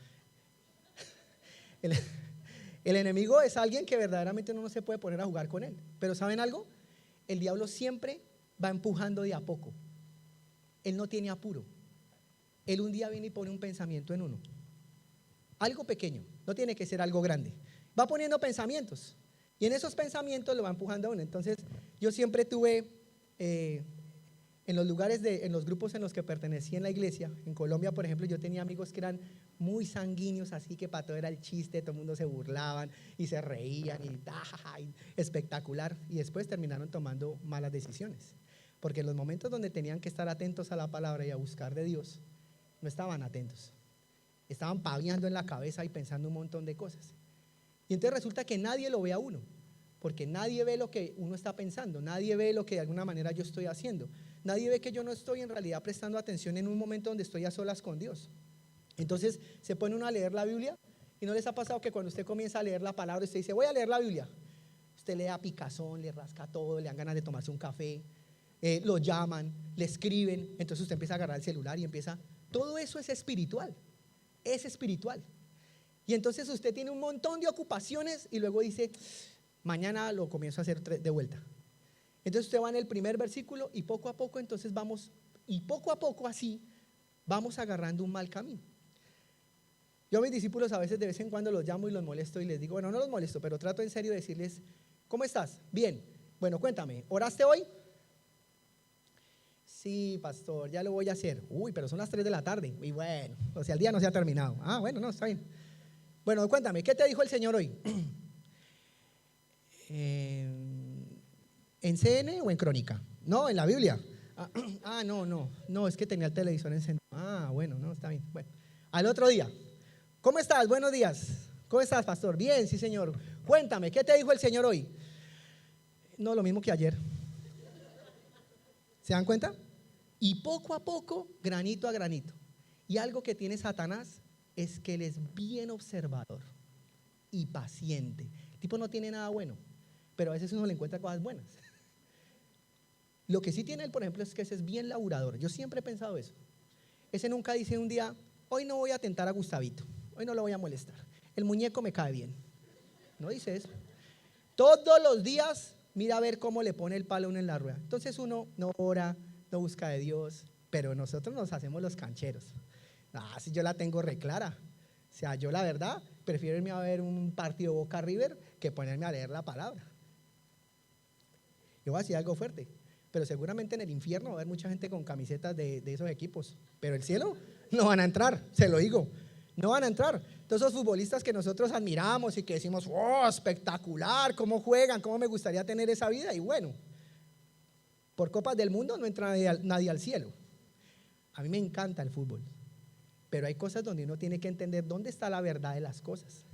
el enemigo es alguien que verdaderamente uno no se puede poner a jugar con él. Pero ¿saben algo? El diablo siempre va empujando de a poco. Él no tiene apuro. Él un día viene y pone un pensamiento en uno. Algo pequeño, no tiene que ser algo grande. Va poniendo pensamientos, y en esos pensamientos lo va empujando a uno. Entonces yo siempre tuve en en en los grupos en los que pertenecía en la iglesia, en Colombia, por ejemplo, yo tenía amigos que eran muy sanguíneos, así que para todo era el chiste, todo el mundo se burlaban y se reían y espectacular. Y después terminaron tomando malas decisiones, porque en los momentos donde tenían que estar atentos a la palabra y a buscar de Dios, no estaban atentos. Estaban paviando en la cabeza y pensando un montón de cosas. Y entonces resulta que nadie lo ve a uno, porque nadie ve lo que uno está pensando, nadie ve lo que de alguna manera yo estoy haciendo, nadie ve que yo no estoy en realidad prestando atención en un momento donde estoy a solas con Dios. Entonces se pone uno a leer la Biblia y ¿no les ha pasado que cuando usted comienza a leer la palabra, usted dice, voy a leer la Biblia? Usted le da picazón, le rasca todo, le dan ganas de tomarse un café, lo llaman, le escriben, entonces usted empieza a agarrar el celular y empieza, todo eso es espiritual. Es espiritual. Y entonces usted tiene un montón de ocupaciones y luego dice, mañana lo comienzo a hacer de vuelta. Entonces usted va en el primer versículo y poco a poco entonces vamos, y poco a poco así, vamos agarrando un mal camino. Yo a mis discípulos a veces de vez en cuando los llamo y los molesto y les digo, bueno, no los molesto, pero trato en serio de decirles, ¿cómo estás? Bien. Bueno, cuéntame, ¿oraste hoy? Sí, pastor, ya lo voy a hacer. Uy, pero son las 3 de la tarde. Y bueno, o sea, el día no se ha terminado. Ah, bueno, no, está bien. Bueno, cuéntame, ¿qué te dijo el Señor hoy? ¿En CN o en Crónica? No, en la Biblia. No, es que tenía el televisor encendido. Ah, bueno, no, está bien. Bueno, al otro día, ¿cómo estás? Buenos días. ¿Cómo estás, pastor? Bien, sí, señor. Cuéntame, ¿qué te dijo el Señor hoy? No, lo mismo que ayer. ¿Se dan cuenta? Y poco a poco, granito a granito. Y algo que tiene Satanás es que él es bien observador y paciente. El tipo no tiene nada bueno, pero a veces uno le encuentra cosas buenas. Lo que sí tiene él, por ejemplo, es que ese es bien laburador. Yo siempre he pensado eso. Ese nunca dice un día, hoy no voy a tentar a Gustavito, hoy no lo voy a molestar. El muñeco me cae bien. No dice eso. Todos los días mira a ver cómo le pone el palo a uno en la rueda. Entonces uno no ora, no busca de Dios, pero nosotros nos hacemos los cancheros. Si yo la tengo reclara. O sea, yo la verdad prefiero irme a ver un partido Boca River que ponerme a leer la palabra. Yo voy a decir algo fuerte, pero seguramente en el infierno va a haber mucha gente con camisetas de esos equipos, pero el cielo no van a entrar, se lo digo, no van a entrar. Todos esos futbolistas que nosotros admiramos y que decimos, oh, espectacular, cómo juegan, cómo me gustaría tener esa vida, y bueno, por copas del mundo no entra nadie al cielo. A mí me encanta el fútbol, pero hay cosas donde uno tiene que entender dónde está la verdad de las cosas.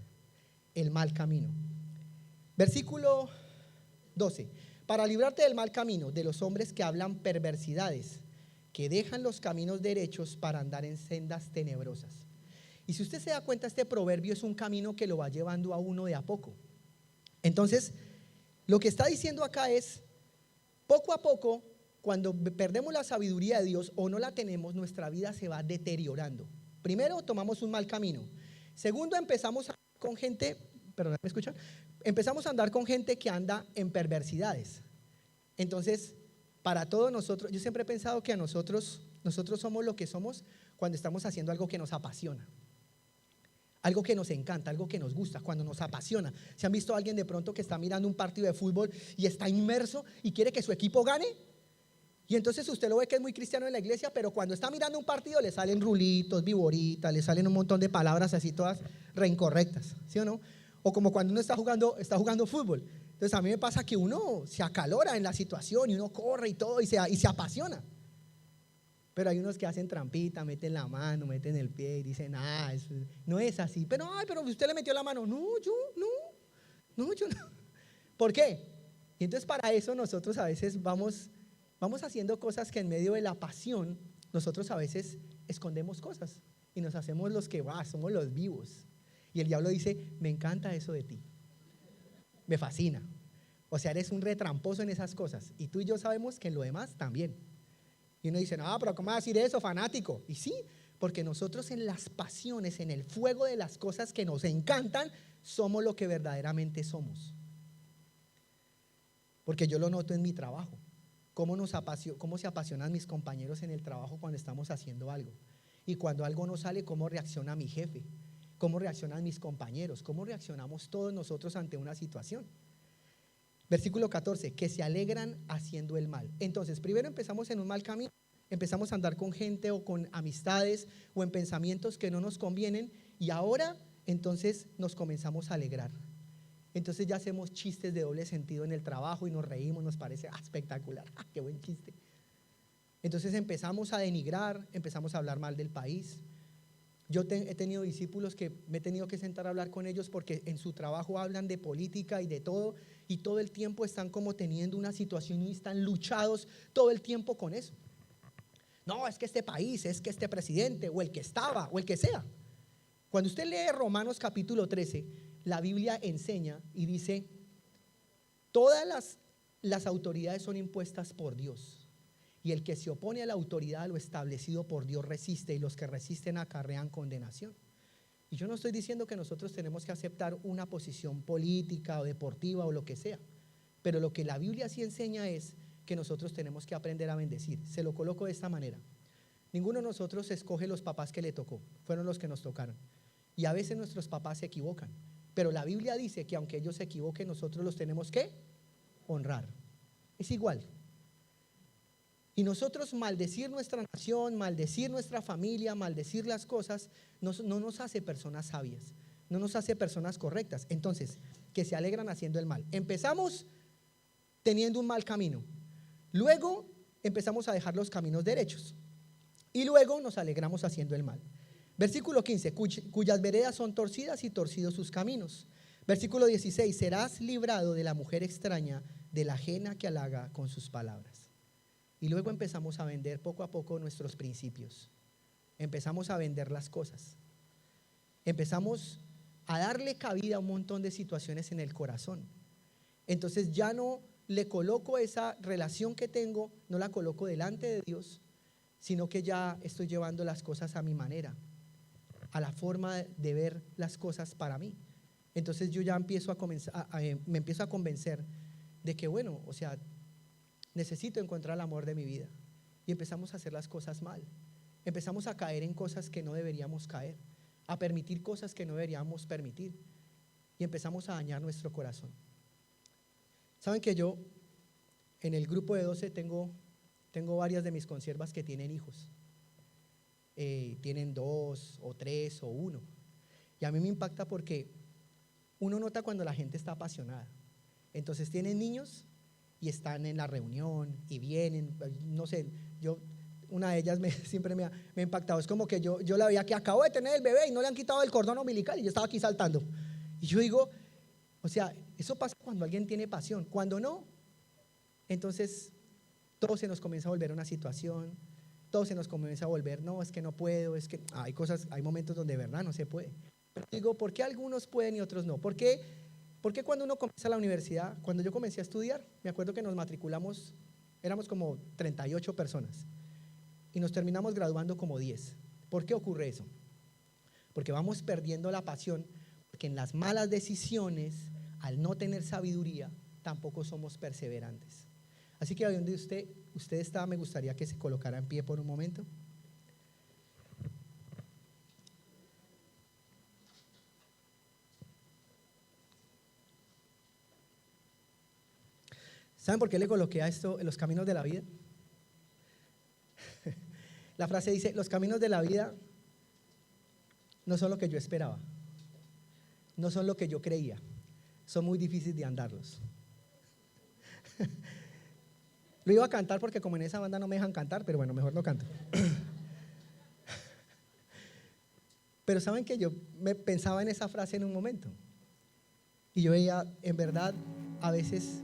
El mal camino. Versículo 12. Para librarte del mal camino de los hombres que hablan perversidades, que dejan los caminos derechos para andar en sendas tenebrosas. Y si usted se da cuenta, este proverbio es un camino que lo va llevando a uno de a poco. Entonces, lo que está diciendo acá es, poco a poco, cuando perdemos la sabiduría de Dios o no la tenemos, nuestra vida se va deteriorando. Primero, tomamos un mal camino. Segundo, empezamos a andar con gente, perdón, ¿me escuchan? Empezamos a andar con gente que anda en perversidades. Entonces, para todos nosotros, yo siempre he pensado que nosotros somos lo que somos cuando estamos haciendo algo que nos apasiona. Algo que nos encanta, algo que nos gusta, cuando nos apasiona. ¿Se han visto a alguien de pronto que está mirando un partido de fútbol y está inmerso y quiere que su equipo gane? Y entonces usted lo ve que es muy cristiano en la iglesia, pero cuando está mirando un partido le salen rulitos, viboritas, le salen un montón de palabras así todas reincorrectas, ¿sí o no? O como cuando uno está jugando fútbol. Entonces a mí me pasa que uno se acalora en la situación y uno corre y todo y se apasiona. Pero hay unos que hacen trampita, meten la mano, meten el pie y dicen, no es así. Pero usted le metió la mano. No, yo no. ¿Por qué? Y entonces para eso nosotros a veces vamos haciendo cosas que en medio de la pasión, nosotros a veces escondemos cosas y nos hacemos los que somos los vivos. Y el diablo dice, me encanta eso de ti, me fascina. O sea, eres un retramposo en esas cosas. Y tú y yo sabemos que en lo demás también. Y uno dice, no, pero ¿cómo va a decir eso, fanático? Y sí, porque nosotros en las pasiones, en el fuego de las cosas que nos encantan, somos lo que verdaderamente somos. Porque yo lo noto en mi trabajo. Cómo se apasionan mis compañeros en el trabajo cuando estamos haciendo algo. Y cuando algo no sale, cómo reacciona mi jefe, cómo reaccionan mis compañeros, cómo reaccionamos todos nosotros ante una situación. Versículo 14, que se alegran haciendo el mal. Entonces, primero empezamos en un mal camino, empezamos a andar con gente o con amistades o en pensamientos que no nos convienen y ahora entonces nos comenzamos a alegrar. Entonces ya hacemos chistes de doble sentido en el trabajo y nos reímos, nos parece espectacular, qué buen chiste. Entonces empezamos a denigrar, empezamos a hablar mal del país. Yo he tenido discípulos que me he tenido que sentar a hablar con ellos porque en su trabajo hablan de política y de todo y todo el tiempo están como teniendo una situación y están luchados todo el tiempo con eso. No, es que este país, es que este presidente o el que estaba o el que sea. Cuando usted lee Romanos capítulo 13, la Biblia enseña y dice, todas las autoridades son impuestas por Dios. Y el que se opone a la autoridad, a lo establecido por Dios, resiste, y los que resisten acarrean condenación. Y yo no estoy diciendo que nosotros tenemos que aceptar una posición política o deportiva o lo que sea, pero lo que la Biblia sí enseña es que nosotros tenemos que aprender a bendecir. Se lo coloco de esta manera. Ninguno de nosotros escoge los papás que le tocó, fueron los que nos tocaron. Y a veces nuestros papás se equivocan, pero la Biblia dice que aunque ellos se equivoquen, nosotros los tenemos que honrar. Es igual. Y nosotros maldecir nuestra nación, maldecir nuestra familia, maldecir las cosas, no nos hace personas sabias, no nos hace personas correctas. Entonces, que se alegran haciendo el mal. Empezamos teniendo un mal camino, luego empezamos a dejar los caminos derechos y luego nos alegramos haciendo el mal. Versículo 15, cuyas veredas son torcidas y torcidos sus caminos. Versículo 16, serás librado de la mujer extraña, de la ajena que halaga con sus palabras. Y luego empezamos a vender poco a poco nuestros principios. Empezamos a vender las cosas. Empezamos a darle cabida a un montón de situaciones en el corazón. Entonces ya no le coloco esa relación que tengo, no la coloco delante de Dios, sino que ya estoy llevando las cosas a mi manera, a la forma de ver las cosas para mí. Entonces yo ya empiezo me empiezo a convencer de que bueno, o sea, necesito encontrar el amor de mi vida. Y empezamos a hacer las cosas mal. Empezamos a caer en cosas que no deberíamos caer, a permitir cosas que no deberíamos permitir. Y empezamos a dañar nuestro corazón. Saben que yo en el grupo de 12 tengo varias de mis consiervas que tienen hijos. Tienen 2 o 3 o 1. Y a mí me impacta porque uno nota cuando la gente está apasionada. Entonces tienen niños y están en la reunión y vienen, no sé, una de ellas siempre me ha impactado, es como que yo la veía que acabo de tener el bebé y no le han quitado el cordón umbilical y yo estaba aquí saltando. Y yo digo, o sea, eso pasa cuando alguien tiene pasión, cuando no, entonces todo se nos comienza a volver una situación, todo se nos comienza a volver, no, es que no puedo, es que hay momentos donde de verdad no se puede. Pero digo, ¿por qué algunos pueden y otros no? ¿Por qué cuando uno comienza la universidad, cuando yo comencé a estudiar, me acuerdo que nos matriculamos, éramos como 38 personas y nos terminamos graduando como 10? ¿Por qué ocurre eso? Porque vamos perdiendo la pasión, porque en las malas decisiones, al no tener sabiduría, tampoco somos perseverantes. Así que ahí donde usted está, me gustaría que se colocara en pie por un momento. ¿Saben por qué le coloqué a esto en los caminos de la vida? La frase dice, los caminos de la vida no son lo que yo esperaba, no son lo que yo creía, son muy difíciles de andarlos. Lo iba a cantar porque como en esa banda no me dejan cantar, pero bueno, mejor no canto. Pero saben que yo me pensaba en esa frase en un momento y yo veía, en verdad, a veces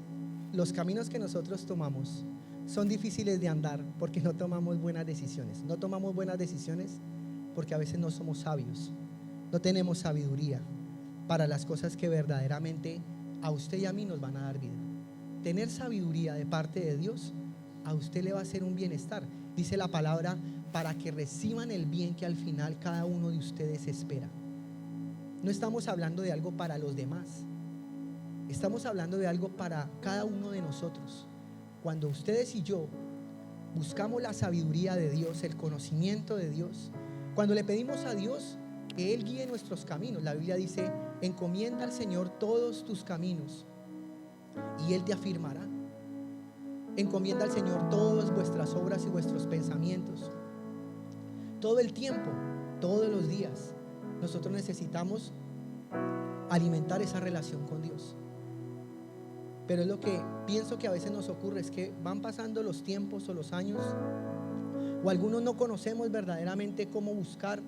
los caminos que nosotros tomamos son difíciles de andar porque no tomamos buenas decisiones. No tomamos buenas decisiones porque a veces no somos sabios, no tenemos sabiduría para las cosas que verdaderamente a usted y a mí nos van a dar vida. Tener sabiduría de parte de Dios a usted le va a hacer un bienestar. Dice la palabra, para que reciban el bien que al final cada uno de ustedes espera. No estamos hablando de algo para los demás, estamos hablando de algo para cada uno de nosotros. Cuando ustedes y yo buscamos la sabiduría de Dios, el conocimiento de Dios, cuando le pedimos a Dios que Él guíe nuestros caminos, la Biblia dice, encomienda al Señor todos tus caminos y Él te afirmará. Encomienda al Señor todas vuestras obras y vuestros pensamientos. Todo el tiempo, todos los días, nosotros necesitamos alimentar esa relación con Dios. Pero es lo que pienso que a veces nos ocurre, es que van pasando los tiempos o los años, o algunos no conocemos verdaderamente cómo buscar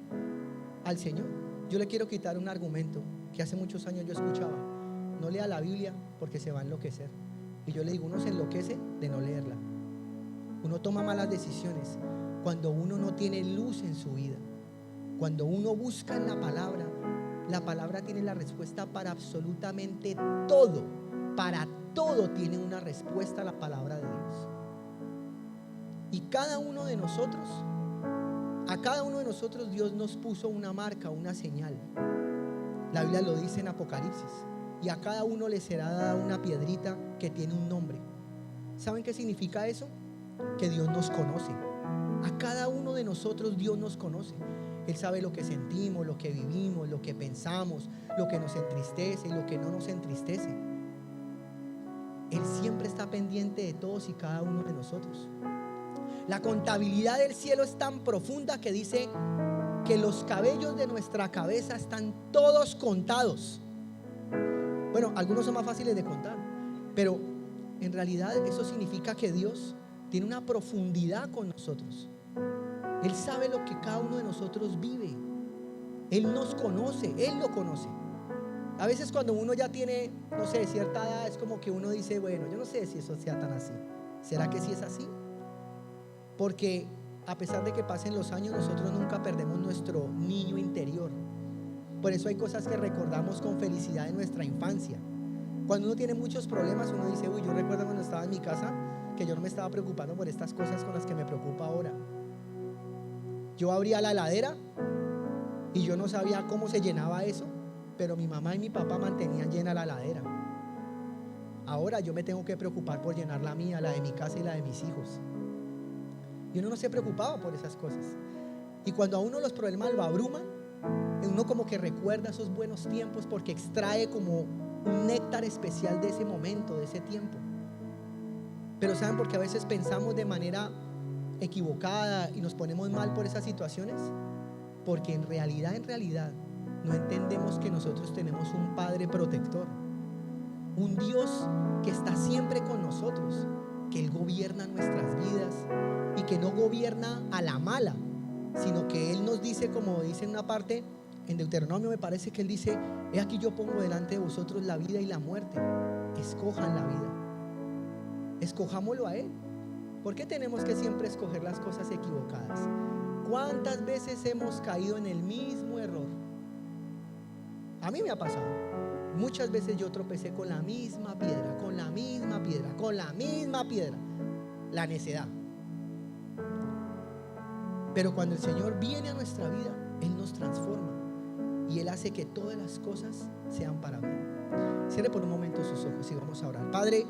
al Señor. Yo le quiero quitar un argumento que hace muchos años yo escuchaba: no lea la Biblia porque se va a enloquecer. Y yo le digo, uno se enloquece de no leerla. Uno toma malas decisiones cuando uno no tiene luz en su vida. Cuando uno busca en la palabra tiene la respuesta para absolutamente todo. Para todo tiene una respuesta la palabra de Dios. Y cada uno de nosotros, a cada uno de nosotros Dios nos puso una marca, una señal. La Biblia lo dice en Apocalipsis. Y a cada uno le será dada una piedrita que tiene un nombre. ¿Saben qué significa eso? Que Dios nos conoce. A cada uno de nosotros Dios nos conoce. Él sabe lo que sentimos, lo que vivimos, lo que pensamos, lo que nos entristece y lo que no nos entristece. Él siempre está pendiente de todos y cada uno de nosotros. La contabilidad del cielo es tan profunda que dice que los cabellos de nuestra cabeza están todos contados. Bueno, algunos son más fáciles de contar, pero en realidad eso significa que Dios tiene una profundidad con nosotros. Él sabe lo que cada uno de nosotros vive. Él nos conoce, Él lo conoce. A veces cuando uno ya tiene, no sé, cierta edad, es como que uno dice, bueno, yo no sé si eso sea tan así. ¿Será que sí es así? Porque a pesar de que pasen los años, nosotros nunca perdemos nuestro niño interior. Por eso hay cosas que recordamos con felicidad de nuestra infancia. Cuando uno tiene muchos problemas, uno dice, uy, yo recuerdo cuando estaba en mi casa que yo no me estaba preocupando por estas cosas con las que me preocupa ahora. Yo abría la heladera y yo no sabía cómo se llenaba eso, pero mi mamá y mi papá mantenían llena la heladera. Ahora yo me tengo que preocupar por llenar la mía, la de mi casa y la de mis hijos. Y uno no se preocupaba por esas cosas. Y cuando a uno los problemas lo abruman, uno como que recuerda esos buenos tiempos porque extrae como un néctar especial de ese momento, de ese tiempo. Pero ¿saben por qué a veces pensamos de manera equivocada y nos ponemos mal por esas situaciones? Porque en realidad no entendemos que nosotros tenemos un Padre protector, un Dios que está siempre con nosotros, que Él gobierna nuestras vidas y que no gobierna a la mala, sino que Él nos dice, como dice en una parte en Deuteronomio, me parece que Él dice: he aquí yo pongo delante de vosotros la vida y la muerte, escojan la vida, escojámoslo a Él. ¿Por qué tenemos que siempre escoger las cosas equivocadas? ¿Cuántas veces hemos caído en el mismo error? A mí me ha pasado. Muchas veces yo tropecé con la misma piedra, con la misma piedra, con la misma piedra. La necedad. Pero cuando el Señor viene a nuestra vida, Él nos transforma y Él hace que todas las cosas sean para bien. Cierre por un momento sus ojos y vamos a orar. Padre,